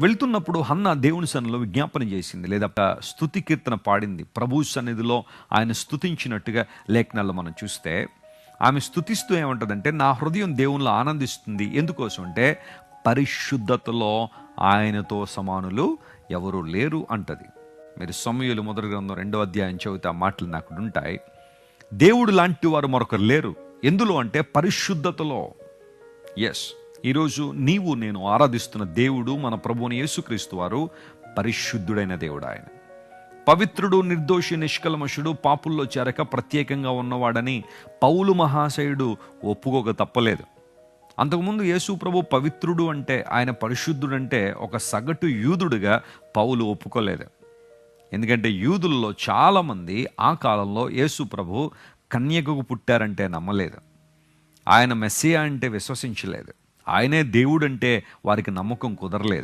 వెళ్తున్నప్పుడు హన్న దేవుని సన్నిధిలో విజ్ఞాపన చేసింది, లేదా స్తుతి కీర్తన పాడింది. ప్రభు సన్నిధిలో ఆయన స్తుతించినట్టుగా లేఖనాల్లో మనం చూస్తే ఆమె స్తుతిస్తూ ఏమంటదంటే, నా హృదయం దేవునిలో ఆనందిస్తుంది. ఎందుకోసం అంటే పరిశుద్ధతలో ఆయనతో సమానులు ఎవరు లేరు అంటది. మీరు సమూయేలు మొదటి గ్రంథం 2వ అధ్యాయం చదివితే ఆ మాటలు నాకు ఉంటాయి. దేవుడు లాంటి వారు మరొకరు లేరు. ఎందులో అంటే పరిశుద్ధతలో. ఎస్, ఈరోజు నీవు నేను ఆరాధిస్తున్న దేవుడు, మన ప్రభువుని యేసుక్రీస్తు వారు పరిశుద్ధుడైన దేవుడు. ఆయన పవిత్రుడు, నిర్దోషి, నిష్కల్మషుడు, పాపుల్లో చేరక ప్రత్యేకంగా ఉన్నవాడని పౌలు మహాశయుడు ఒప్పుకోక తప్పలేదు. అంతకుముందు యేసు ప్రభు పవిత్రుడు అంటే, ఆయన పరిశుద్ధుడంటే ఒక సగటు యూదుడిగా పౌలు ఒప్పుకోలేదు. ఎందుకంటే యూదుల్లో చాలామంది ఆ కాలంలో యేసు ప్రభు కన్యకకు పుట్టారంటే నమ్మలేదు. ఆయన మెస్సియా అంటే విశ్వసించలేదు. ఆయనే దేవుడంటే వారికి నమ్మకం కుదరలేదు.